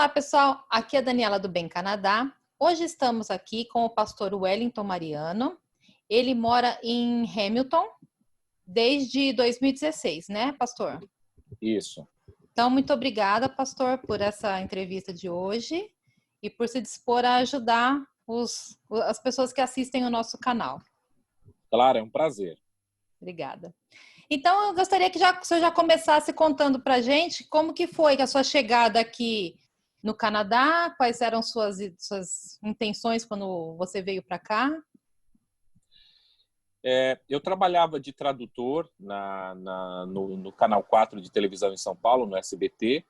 Olá, pessoal. Aqui é a Daniela do Bem Canadá. Hoje estamos aqui com o pastor Wellington Mariano. Ele mora em Hamilton desde 2016, né, pastor? Isso. Então, muito obrigada, pastor, por essa entrevista de hoje e por se dispor a ajudar as pessoas que assistem o nosso canal. Claro, é um prazer. Obrigada. Então, eu gostaria que o senhor já começasse contando para a gente como que foi a sua chegada aqui no Canadá, quais eram suas intenções quando você veio para cá? Eu trabalhava de tradutor no Canal 4 de televisão em São Paulo, no SBT,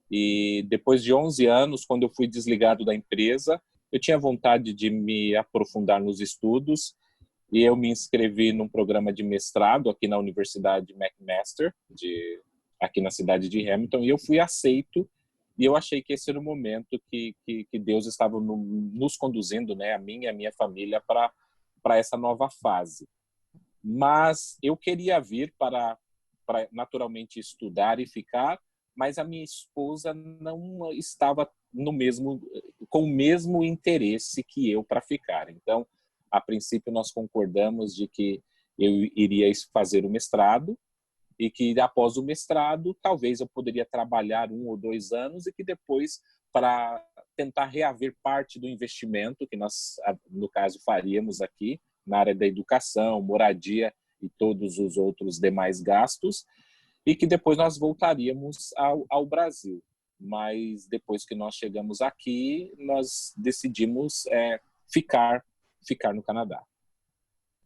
e depois de 11 anos, quando eu fui desligado da empresa, eu tinha vontade de me aprofundar nos estudos e eu me inscrevi num programa de mestrado aqui na Universidade McMaster, aqui na cidade de Hamilton, e eu fui aceito. E eu achei que esse era o momento que Deus estava nos conduzindo, né, a mim e a minha família, para essa nova fase. Mas eu queria vir para naturalmente estudar e ficar, mas a minha esposa não estava com o mesmo interesse que eu para ficar. Então, a princípio, nós concordamos de que eu iria fazer o mestrado, e que após o mestrado, talvez eu poderia trabalhar 1 ou 2 anos e que depois, para tentar reaver parte do investimento que nós, no caso, faríamos aqui na área da educação, moradia e todos os outros demais gastos, e que depois nós voltaríamos ao Brasil. Mas depois que nós chegamos aqui, nós decidimos ficar no Canadá.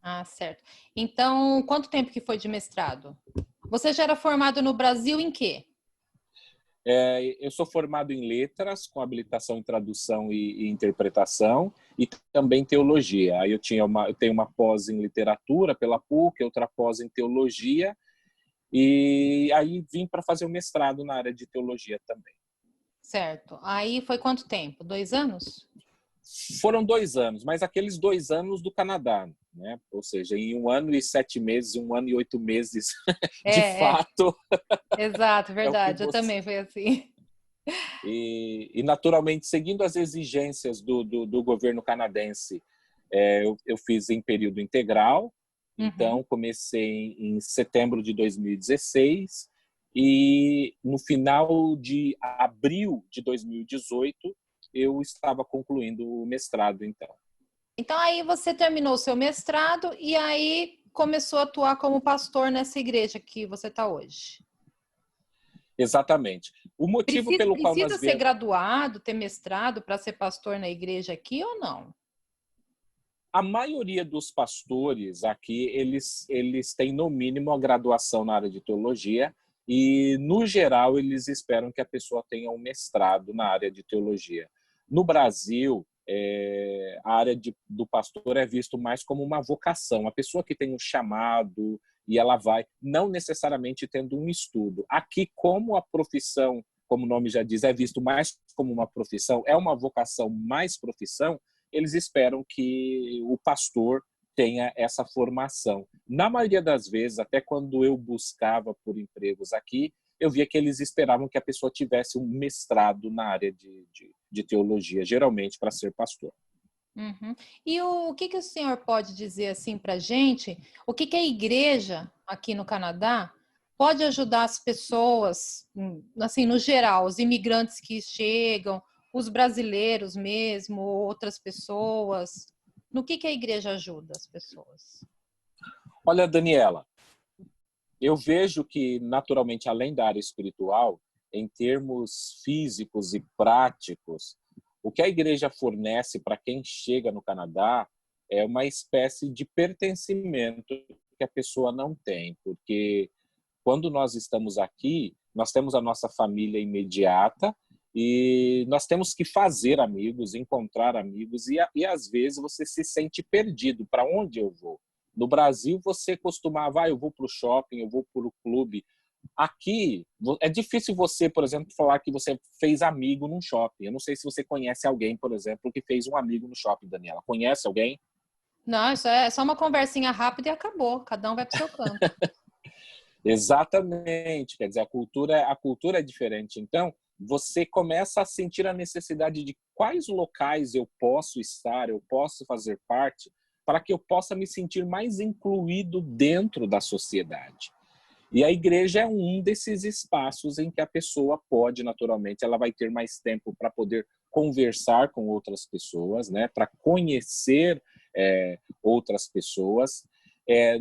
Ah, certo. Então, quanto tempo que foi de mestrado? Você já era formado no Brasil em quê? Eu sou formado em letras, com habilitação em tradução e interpretação, e também teologia. Aí eu tenho uma pós em literatura pela PUC, outra pós em teologia, e aí vim para fazer o mestrado na área de teologia também. Certo. Aí foi quanto tempo? 2 anos? Foram 2 anos, mas aqueles 2 anos do Canadá, né? Ou seja, em 1 ano e 7 meses, 1 ano e 8 meses, de fato. Exato, É o que verdade. Eu você... também fui assim. E naturalmente, seguindo as exigências do governo canadense, eu fiz em período integral. Então, comecei em setembro de 2016 e no final de abril de 2018 eu estava concluindo o mestrado, então. Então, aí você terminou o seu mestrado e aí começou a atuar como pastor nessa igreja que você está hoje. Exatamente. O motivo pelo qual nós Precisa ser viemos... graduado, ter mestrado para ser pastor na igreja aqui ou não? A maioria dos pastores aqui, eles têm no mínimo a graduação na área de teologia e, no geral, eles esperam que a pessoa tenha um mestrado na área de teologia. No Brasil, a área do pastor é visto mais como uma vocação, a pessoa que tem um chamado e ela vai, não necessariamente tendo um estudo. Aqui, como a profissão, como o nome já diz, é visto mais como uma profissão, é uma vocação mais profissão, eles esperam que o pastor tenha essa formação. Na maioria das vezes, até quando eu buscava por empregos aqui, eu via que eles esperavam que a pessoa tivesse um mestrado na área de teologia, geralmente para ser pastor. E o que o senhor pode dizer assim para a gente? O que a igreja aqui no Canadá pode ajudar as pessoas, assim, no geral, os imigrantes que chegam, os brasileiros mesmo, outras pessoas? No que a igreja ajuda as pessoas? Olha, Daniela, eu vejo que, naturalmente, além da área espiritual, em termos físicos e práticos, o que a igreja fornece para quem chega no Canadá é uma espécie de pertencimento que a pessoa não tem, porque quando nós estamos aqui, nós temos a nossa família imediata e nós temos que fazer amigos, encontrar amigos e às vezes você se sente perdido. Para onde eu vou? No Brasil, você costumava, eu vou para o shopping, eu vou para o clube. Aqui, é difícil você, por exemplo, falar que você fez amigo num shopping. Eu não sei se você conhece alguém, por exemplo, que fez um amigo no shopping, Daniela. Conhece alguém? Não, isso é só uma conversinha rápida e acabou. Cada um vai para o seu canto. Exatamente. Quer dizer, a cultura é diferente. Então, você começa a sentir a necessidade de quais locais eu posso estar, eu posso fazer parte, para que eu possa me sentir mais incluído dentro da sociedade. E a igreja é um desses espaços em que a pessoa pode, naturalmente, ela vai ter mais tempo para poder conversar com outras pessoas, né, para conhecer outras pessoas.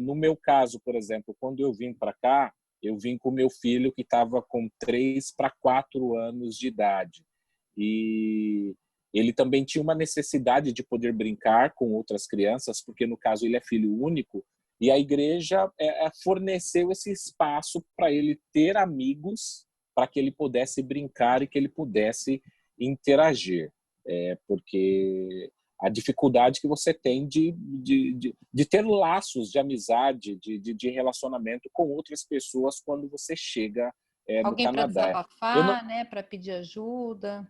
No meu caso, por exemplo, quando eu vim para cá, eu vim com meu filho que estava com 3 para 4 anos de idade. E ele também tinha uma necessidade de poder brincar com outras crianças, porque no caso ele é filho único, e a igreja forneceu esse espaço para ele ter amigos, para que ele pudesse brincar e que ele pudesse interagir. Porque a dificuldade que você tem de ter laços de amizade, de relacionamento com outras pessoas quando você chega no Alguém para Canadá. Eu não, desabafar, né? Para pedir ajuda.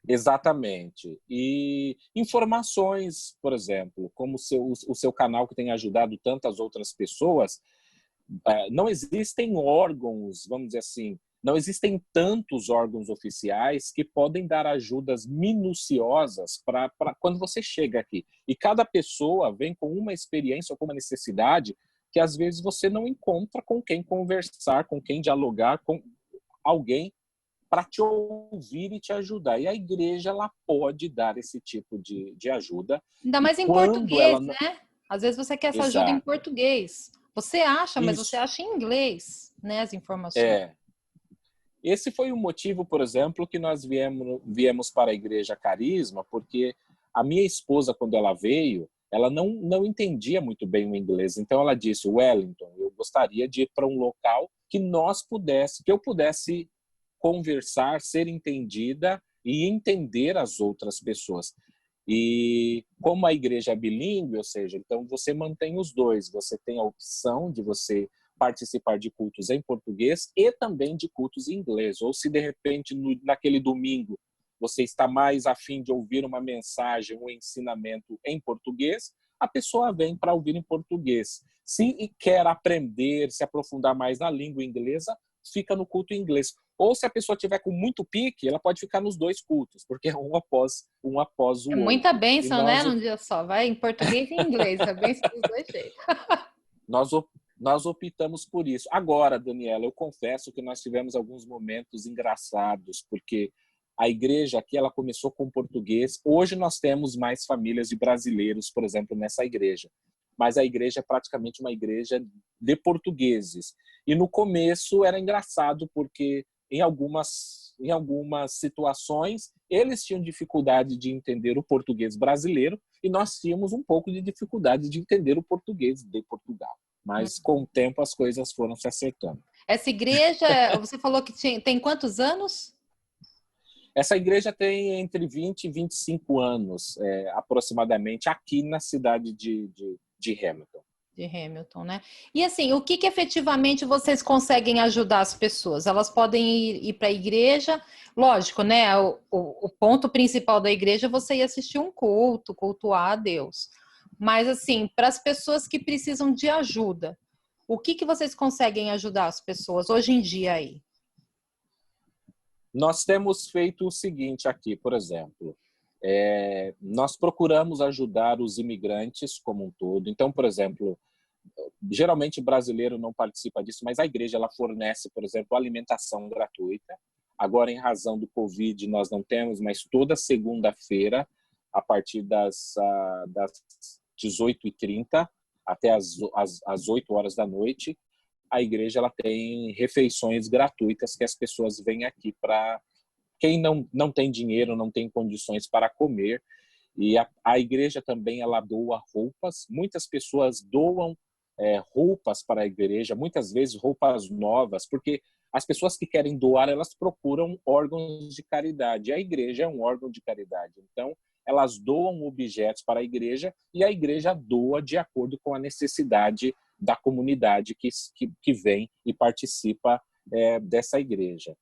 Exatamente. E informações, por exemplo, como o seu canal que tem ajudado tantas outras pessoas, não existem órgãos, vamos dizer assim, não existem tantos órgãos oficiais que podem dar ajudas minuciosas para quando você chega aqui. E cada pessoa vem com uma experiência ou com uma necessidade que às vezes você não encontra com quem conversar, com quem dialogar, com alguém para te ouvir e te ajudar. E a igreja ela pode dar esse tipo de ajuda. Ainda E mais em quando português, ela não... né? Às vezes você quer essa ajuda em Exato. português. Você acha, mas você Isso. acha em inglês, né? As informações. Esse foi o motivo, por exemplo, que nós viemos para a Igreja Carisma, porque a minha esposa, quando ela veio, ela não entendia muito bem o inglês. Então ela disse: Wellington, eu gostaria de ir para um local que eu pudesse conversar, ser entendida e entender as outras pessoas. E como a igreja é bilíngue, ou seja, então você mantém os dois, você tem a opção de você participar de cultos em português e também de cultos em inglês. Ou se de repente naquele domingo você está mais a fim de ouvir uma mensagem, um ensinamento em português, a pessoa vem para ouvir em português. Se quer aprender, se aprofundar mais na língua inglesa, fica no culto em inglês. Ou se a pessoa tiver com muito pique, ela pode ficar nos dois cultos, porque é um após o É muita outro. E bênção, né? Num dia só. Vai em português e em inglês. É bênção dos dois jeitos. nós, nós optamos por isso. Agora, Daniela, eu confesso que nós tivemos alguns momentos engraçados, porque a igreja aqui ela começou com português. Hoje nós temos mais famílias de brasileiros, por exemplo, nessa igreja. Mas a igreja é praticamente uma igreja de portugueses. E no começo era engraçado, porque em algumas situações eles tinham dificuldade de entender o português brasileiro e nós tínhamos um pouco de dificuldade de entender o português de Portugal. Mas com o tempo as coisas foram se acertando. Essa igreja, você falou que tem quantos anos? Essa igreja tem entre 20 e 25 anos, aproximadamente, aqui na cidade de Hamilton. De Hamilton, né? E assim, o que efetivamente vocês conseguem ajudar as pessoas? Elas podem ir para a igreja, lógico, né? O ponto principal da igreja é você ir assistir um culto, cultuar a Deus. Mas assim, para as pessoas que precisam de ajuda, o que vocês conseguem ajudar as pessoas hoje em dia aí? Nós temos feito o seguinte aqui, por exemplo, nós procuramos ajudar os imigrantes como um todo. Então, por exemplo, geralmente brasileiro não participa disso, mas a igreja ela fornece, por exemplo, alimentação gratuita. Agora, em razão do Covid, nós não temos, mas toda segunda-feira, a partir das 18h30 até as 8 horas da noite, a igreja ela tem refeições gratuitas que as pessoas vêm aqui para quem não tem dinheiro, não tem condições para comer. E a igreja também ela doa roupas. Muitas pessoas doam roupas para a igreja, muitas vezes roupas novas, porque as pessoas que querem doar, elas procuram órgãos de caridade. A igreja é um órgão de caridade. Então, elas doam objetos para a igreja e a igreja doa de acordo com a necessidade da comunidade que vem e participa dessa igreja.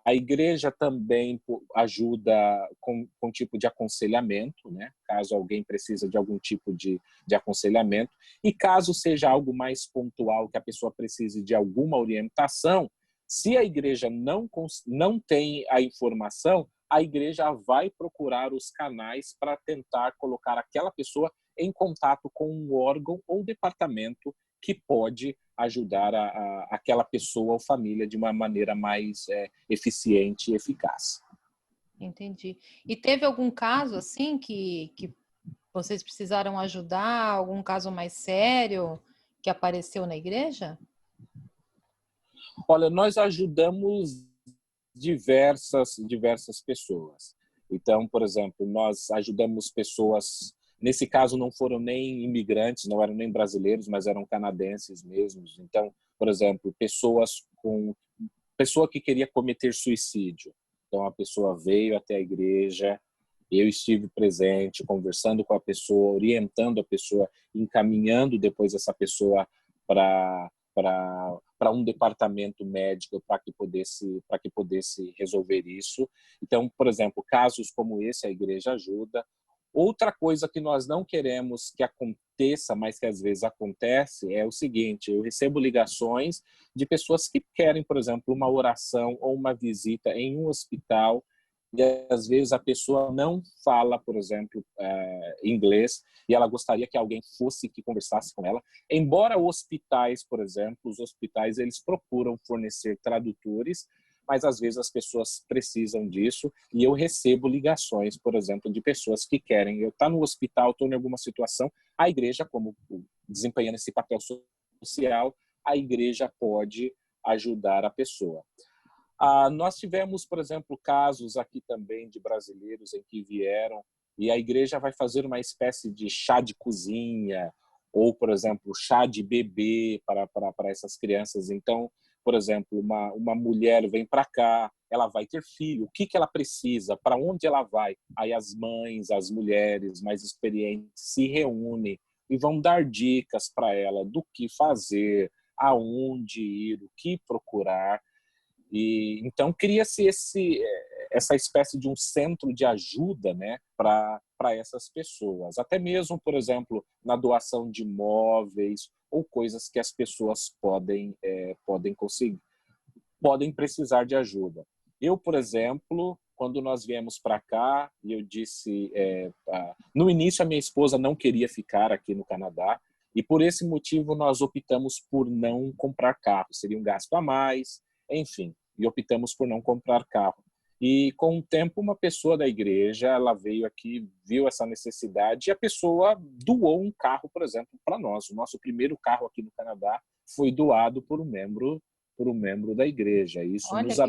A igreja também ajuda com tipo de aconselhamento, né? Caso alguém precisa de algum tipo de aconselhamento. E caso seja algo mais pontual, que a pessoa precise de alguma orientação, Se a igreja não tem a informação, a igreja vai procurar os canais para tentar colocar aquela pessoa em contato com um órgão ou departamento que pode ajudar aquela pessoa ou família de uma maneira mais eficiente e eficaz. Entendi. E teve algum caso assim que vocês precisaram ajudar, algum caso mais sério que apareceu na igreja? Olha, nós ajudamos diversas pessoas. Então, por exemplo, nós ajudamos pessoas, nesse caso não foram nem imigrantes, não eram nem brasileiros, mas eram canadenses mesmos. Então, por exemplo, pessoa que queria cometer suicídio. Então, a pessoa veio até a igreja, eu estive presente, conversando com a pessoa, orientando a pessoa, encaminhando depois essa pessoa para um departamento médico para que pudesse resolver isso. Então, por exemplo, casos como esse a igreja ajuda. Outra coisa que nós não queremos que aconteça, mas que às vezes acontece, é o seguinte: eu recebo ligações de pessoas que querem, por exemplo, uma oração ou uma visita em um hospital, e às vezes a pessoa não fala, por exemplo, inglês, e ela gostaria que alguém fosse que conversasse com ela. Embora hospitais, por exemplo, os hospitais eles procuram fornecer tradutores, mas às vezes as pessoas precisam disso, e eu recebo ligações, por exemplo, de pessoas que querem, eu estou no hospital, estou em alguma situação, a igreja, como desempenhando esse papel social, a igreja pode ajudar a pessoa. Nós tivemos, por exemplo, casos aqui também de brasileiros em que vieram e a igreja vai fazer uma espécie de chá de cozinha ou, por exemplo, chá de bebê para essas crianças. Então, por exemplo, uma mulher vem para cá, ela vai ter filho, o que ela precisa, para onde ela vai? Aí as mães, as mulheres mais experientes se reúnem e vão dar dicas para ela do que fazer, aonde ir, o que procurar. E então cria-se essa espécie de um centro de ajuda, né, para essas pessoas. Até mesmo, por exemplo, na doação de móveis ou coisas que as pessoas podem conseguir, podem precisar de ajuda. Eu, por exemplo, quando nós viemos para cá, eu disse, no início a minha esposa não queria ficar aqui no Canadá, e por esse motivo nós optamos por não comprar carro, seria um gasto a mais, enfim, e optamos por não comprar carro. E com o tempo uma pessoa da igreja, ela veio aqui, viu essa necessidade e a pessoa doou um carro, por exemplo, para nós. O nosso primeiro carro aqui no Canadá foi doado por um membro da igreja. Isso Olha que beleza.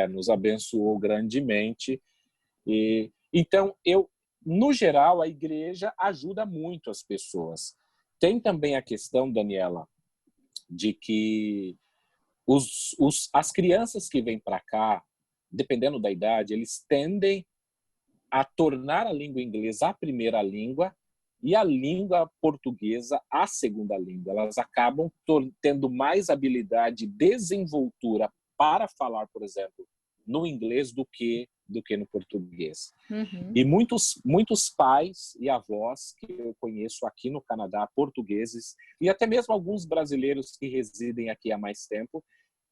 nos abençoou grandemente. E então no geral, a igreja ajuda muito as pessoas. Tem também a questão, Daniela, de que as crianças que vêm para cá, dependendo da idade, eles tendem a tornar a língua inglesa a primeira língua e a língua portuguesa a segunda língua. Elas acabam tendo mais habilidade e desenvoltura para falar, por exemplo, no inglês do que no português. Uhum. E muitos pais e avós que eu conheço aqui no Canadá, portugueses, e até mesmo alguns brasileiros que residem aqui há mais tempo,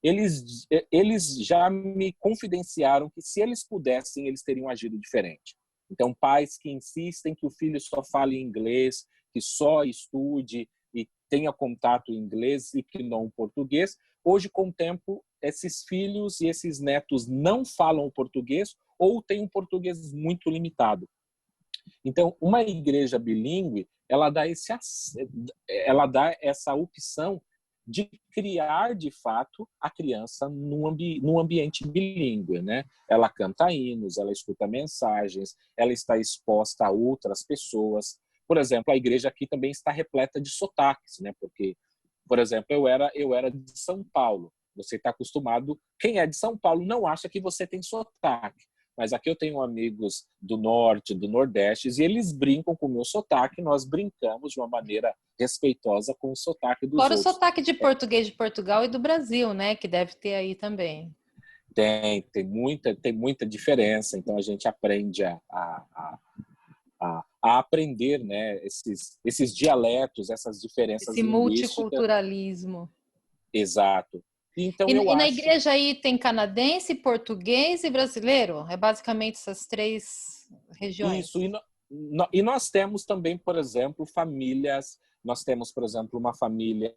eles já me confidenciaram que se eles pudessem, eles teriam agido diferente. Então, pais que insistem que o filho só fale inglês, que só estude e tenha contato em inglês e que não português, hoje, com o tempo, esses filhos e esses netos não falam o português ou têm um português muito limitado. Então, uma igreja bilíngue, ela dá essa opção de criar, de fato, a criança num ambiente bilíngue, né? Ela canta hinos, ela escuta mensagens, ela está exposta a outras pessoas. Por exemplo, a igreja aqui também está repleta de sotaques, né? Porque, por exemplo, eu era de São Paulo. Você está acostumado, quem é de São Paulo não acha que você tem sotaque. Mas aqui eu tenho amigos do norte, do nordeste, e eles brincam com o meu sotaque, nós brincamos de uma maneira respeitosa com o sotaque dos Fora o outros. sotaque de português de Portugal e do Brasil, né? Que deve ter aí também. Tem muita diferença, então a gente aprende a aprender, né, esses dialetos, essas diferenças Esse linguísticas. multiculturalismo. Exato. Então, eu E na acho... igreja aí tem canadense, português e brasileiro? É basicamente essas três regiões? Isso, e nós temos também, por exemplo, famílias. Nós temos, por exemplo, uma família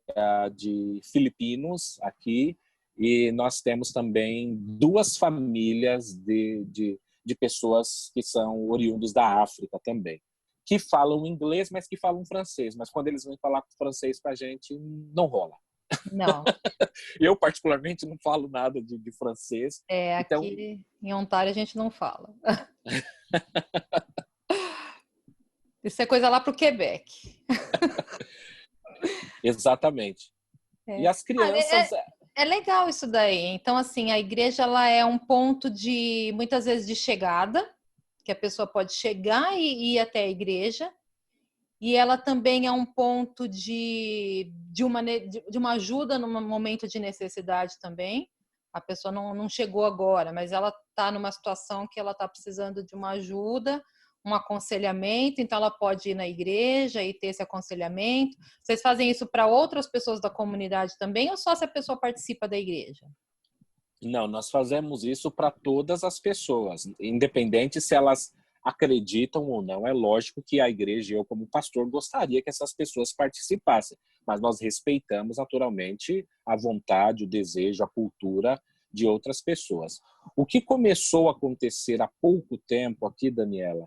de filipinos aqui, e nós temos também duas famílias de pessoas que são oriundos da África também, que falam inglês, mas que falam francês. Mas quando eles vêm falar francês para a gente, não rola. Não. Eu, particularmente, não falo nada de francês. Então, Aqui em Ontário a gente não fala. Isso é coisa lá para o Quebec. exatamente. E É. as crianças... É legal isso daí. Então, assim, a igreja ela é um ponto de, muitas vezes, de chegada, que a pessoa pode chegar e ir até a igreja. E ela também é um ponto de uma ajuda num momento de necessidade também. A pessoa não chegou agora, mas ela está numa situação que ela está precisando de uma ajuda, um aconselhamento, então ela pode ir na igreja e ter esse aconselhamento. Vocês fazem isso para outras pessoas da comunidade também, ou só se a pessoa participa da igreja? Não, nós fazemos isso para todas as pessoas, independente se elas acreditam ou não. É lógico que a igreja, eu como pastor, gostaria que essas pessoas participassem, mas nós respeitamos naturalmente a vontade, o desejo, a cultura de outras pessoas. O que começou a acontecer há pouco tempo aqui, Daniela,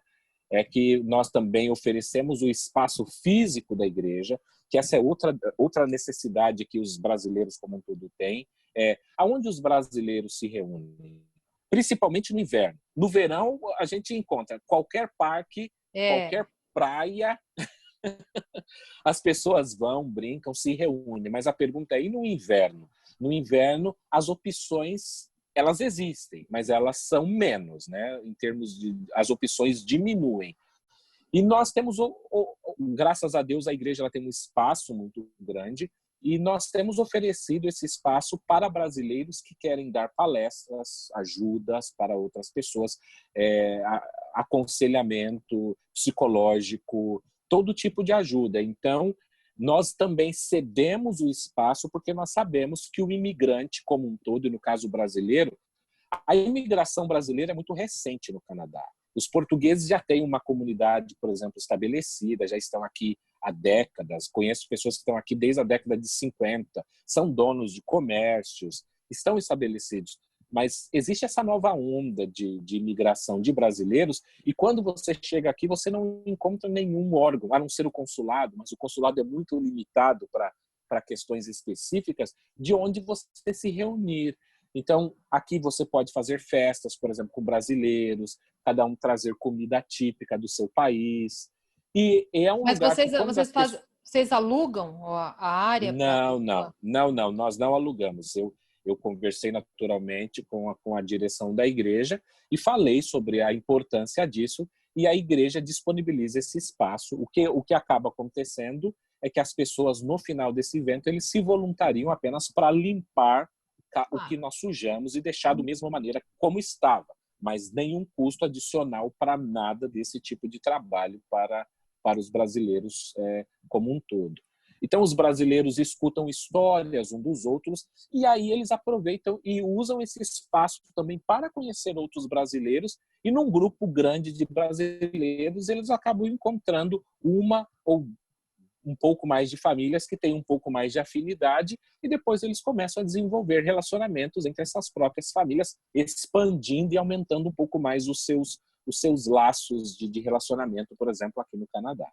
é que nós também oferecemos o espaço físico da igreja, que essa é outra necessidade que os brasileiros como um todo têm, aonde os brasileiros se reúnem, principalmente no inverno. No verão, a gente encontra qualquer parque, qualquer praia, as pessoas vão, brincam, se reúnem. Mas a pergunta é, e no inverno? No inverno, as opções, elas existem, mas elas são menos, né? Em termos de... as opções diminuem. E nós temos, graças a Deus, a igreja ela tem um espaço muito grande, e nós temos oferecido esse espaço para brasileiros que querem dar palestras, ajudas para outras pessoas, aconselhamento psicológico, todo tipo de ajuda. Então, nós também cedemos o espaço porque nós sabemos que o imigrante como um todo, e no caso brasileiro, a imigração brasileira é muito recente no Canadá. Os portugueses já têm uma comunidade, por exemplo, estabelecida, já estão aqui há décadas. Conheço pessoas que estão aqui desde a década de 50, são donos de comércios, estão estabelecidos. Mas existe essa nova onda de imigração de brasileiros, e quando você chega aqui, você não encontra nenhum órgão, a não ser o consulado, mas o consulado é muito limitado para questões específicas, de onde você se reunir. Então, aqui você pode fazer festas, por exemplo, com brasileiros, cada um trazer comida típica do seu país. E é um Mas lugar que, quando as pessoas... vocês alugam a área para... Não, nós não alugamos. Eu conversei naturalmente com a direção da igreja e falei sobre a importância disso, e a igreja disponibiliza esse espaço. O que acaba acontecendo é que as pessoas, no final desse evento, eles se voluntariam apenas para limpar o que nós sujamos e deixar da mesma maneira como estava, mas nenhum custo adicional para nada desse tipo de trabalho para os brasileiros como um todo. Então, os brasileiros escutam histórias um dos outros, e aí eles aproveitam e usam esse espaço também para conhecer outros brasileiros, e num grupo grande de brasileiros, eles acabam encontrando uma ou um pouco mais de famílias que têm um pouco mais de afinidade, e depois eles começam a desenvolver relacionamentos entre essas próprias famílias, expandindo e aumentando um pouco mais os seus laços de relacionamento, por exemplo, aqui no Canadá.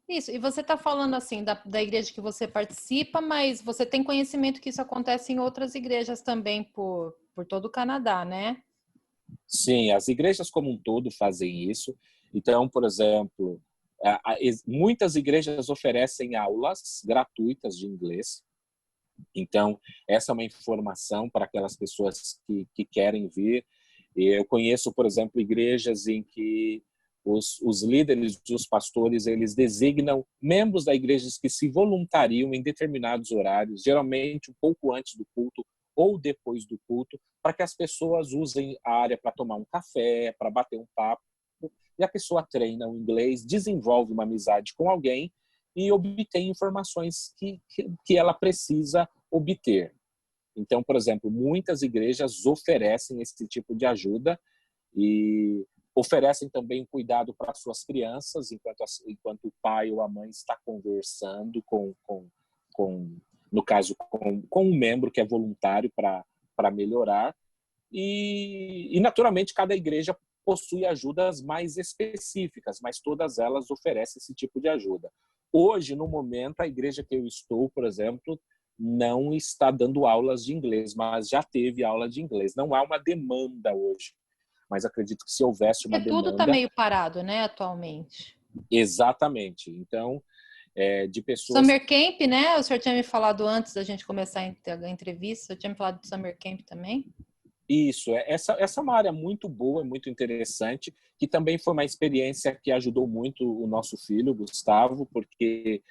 Isso, e você está falando assim da igreja que você participa, mas você tem conhecimento que isso acontece em outras igrejas também por todo o Canadá, né? Sim, as igrejas como um todo fazem isso. Então, por exemplo, muitas igrejas oferecem aulas gratuitas de inglês. Então, essa é uma informação para aquelas pessoas que querem vir. Eu conheço, por exemplo, igrejas em que os líderes, os pastores, eles designam membros da igreja que se voluntariam em determinados horários, geralmente um pouco antes do culto ou depois do culto, para que as pessoas usem a área para tomar um café, para bater um papo, e a pessoa treina o inglês, desenvolve uma amizade com alguém e obtém informações que ela precisa obter. Então, por exemplo, muitas igrejas oferecem esse tipo de ajuda e oferecem também cuidado para suas crianças, enquanto o pai ou a mãe está conversando com no caso, com um membro que é voluntário para melhorar. E, naturalmente, cada igreja possui ajudas mais específicas, mas todas elas oferecem esse tipo de ajuda. Hoje, no momento, a igreja que eu estou, por exemplo, não está dando aulas de inglês, mas já teve aula de inglês. Não há uma demanda hoje, mas acredito que se houvesse uma Porque tudo está demanda... meio parado, né, atualmente. Exatamente. Então, de pessoas... Summer Camp, né? O senhor tinha me falado antes da gente começar a entrevista, eu tinha me falado do Summer Camp também. Isso, essa é uma área muito boa, muito interessante, que também foi uma experiência que ajudou muito o nosso filho, Gustavo, porque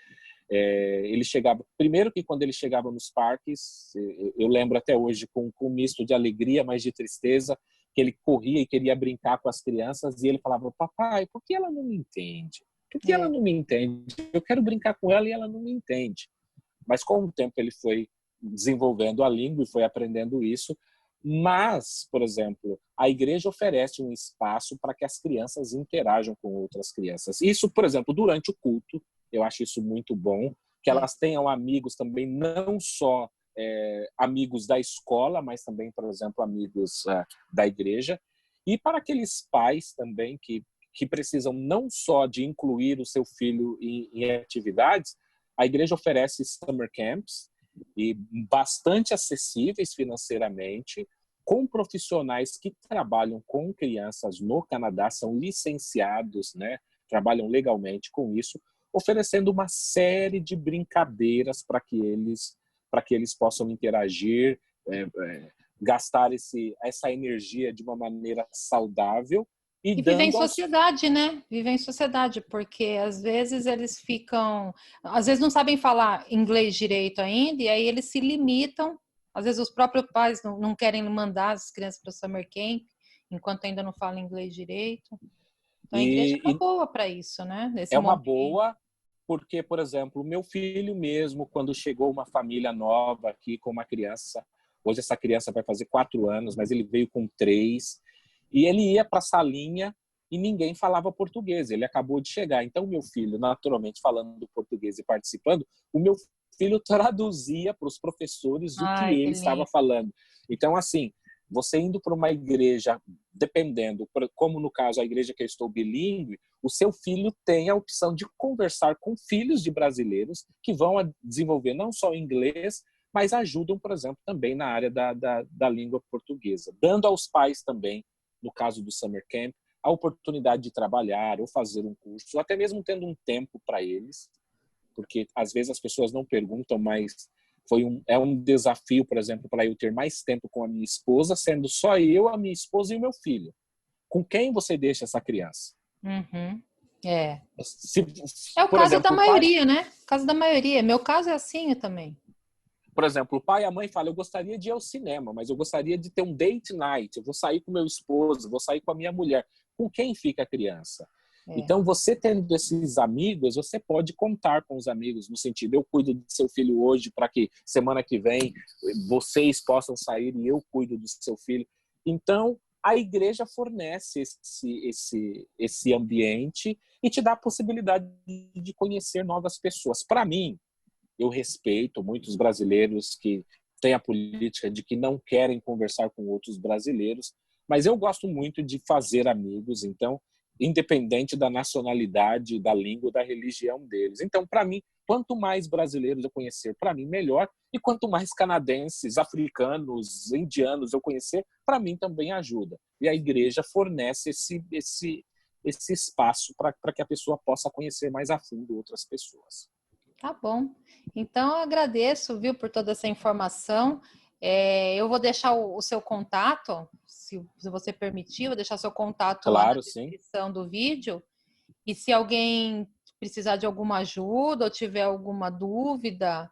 ele chegava... Primeiro que quando ele chegava nos parques, eu lembro até hoje, com um misto de alegria, mas de tristeza, que ele corria e queria brincar com as crianças, e ele falava, papai, por que ela não me entende? Por que ela não me entende? Eu quero brincar com ela e ela não me entende. Mas com o tempo ele foi desenvolvendo a língua e foi aprendendo isso. Mas, por exemplo, a igreja oferece um espaço para que as crianças interajam com outras crianças. Isso, por exemplo, durante o culto, eu acho isso muito bom, que elas tenham amigos também, não só amigos da escola, mas também, por exemplo, amigos da igreja. E para aqueles pais também que precisam não só de incluir o seu filho em atividades, a igreja oferece summer camps, e bastante acessíveis financeiramente, com profissionais que trabalham com crianças no Canadá, são licenciados, né? Trabalham legalmente com isso, oferecendo uma série de brincadeiras para que eles possam interagir, gastar essa energia de uma maneira saudável. E viver em sociedade, né? Viver em sociedade, porque às vezes eles ficam... Às vezes não sabem falar inglês direito ainda, e aí eles se limitam. Às vezes os próprios pais não querem mandar as crianças para o Summer Camp, enquanto ainda não falam inglês direito. Então a igreja é uma boa para isso, né? Nesse uma momento. Boa, porque, por exemplo, o meu filho mesmo, quando chegou uma família nova aqui com uma criança, hoje essa criança vai fazer 4 anos, mas ele veio com 3, e ele ia para a salinha e ninguém falava português, ele acabou de chegar. Então, meu filho, naturalmente, falando português e participando, o meu filho traduzia para os professores o que ele estava falando. Então, assim, você indo para uma igreja, dependendo, como no caso a igreja que eu estou bilíngue, o seu filho tem a opção de conversar com filhos de brasileiros que vão desenvolver não só inglês, mas ajudam, por exemplo, também na área da língua portuguesa, dando aos pais também, no caso do Summer Camp, a oportunidade de trabalhar ou fazer um curso, ou até mesmo tendo um tempo para eles, porque às vezes as pessoas não perguntam, mas é um desafio, por exemplo, para eu ter mais tempo com a minha esposa, sendo só eu, a minha esposa e o meu filho. Com quem você deixa essa criança? Uhum. É o caso da maioria, né? O caso da maioria. Meu caso é assim também. Por exemplo, o pai e a mãe falam, eu gostaria de ir ao cinema, mas eu gostaria de ter um date night, eu vou sair com meu esposo, vou sair com a minha mulher. Com quem fica a criança? Então, você tendo esses amigos, você pode contar com os amigos, no sentido, eu cuido do seu filho hoje para que semana que vem vocês possam sair e eu cuido do seu filho. Então, a igreja fornece esse ambiente e te dá a possibilidade de conhecer novas pessoas. Para mim, eu respeito muitos brasileiros que têm a política de que não querem conversar com outros brasileiros, mas eu gosto muito de fazer amigos, então, independente da nacionalidade, da língua, da religião deles. Então, para mim, quanto mais brasileiros eu conhecer, para mim, melhor. E quanto mais canadenses, africanos, indianos eu conhecer, para mim também ajuda. E a igreja fornece esse espaço para que a pessoa possa conhecer mais a fundo outras pessoas. Tá bom. Então, eu agradeço, viu, por toda essa informação. Eu vou deixar o seu contato, se você permitir, vou deixar seu contato lá na descrição do vídeo. E se alguém precisar de alguma ajuda ou tiver alguma dúvida,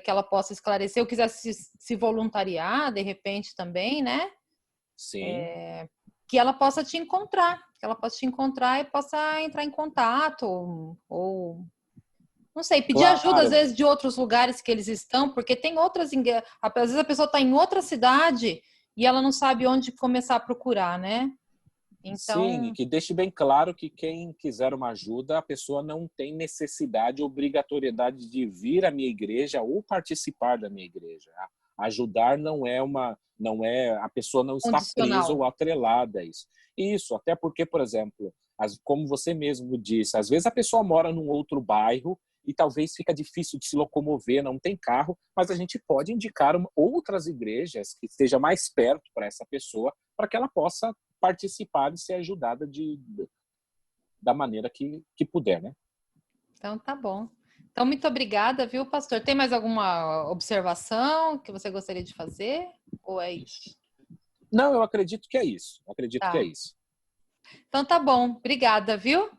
que ela possa esclarecer, ou quiser se voluntariar, de repente, também, né? Sim. Que ela possa te encontrar, e possa entrar em contato, ou Não sei, pedir ajuda às Claro, vezes de outros lugares que eles estão, porque tem outras, às vezes a pessoa está em outra cidade e ela não sabe onde começar a procurar, né? sim, e Então, que deixe bem claro que quem quiser uma ajuda, a pessoa não tem necessidade, obrigatoriedade de vir à minha igreja ou participar da minha igreja. Ajudar não é, a pessoa não está presa ou condicional. atrelada a isso. Isso, até porque, por exemplo, como você mesmo disse, às vezes a pessoa mora num outro bairro e talvez fica difícil de se locomover, não tem carro, mas a gente pode indicar outras igrejas que esteja mais perto para essa pessoa, para que ela possa participar e ser ajudada da maneira que puder, né? Então, tá bom. Então, muito obrigada, viu, pastor? Tem mais alguma observação que você gostaria de fazer? Ou é isso? Não, eu acredito que é isso. Eu acredito que é Tá. isso. Então, tá bom. Obrigada, viu?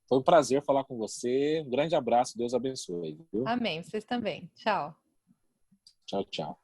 Foi um prazer falar com você. Um grande abraço. Deus abençoe. Viu? Amém. Vocês também. Tchau. Tchau, tchau.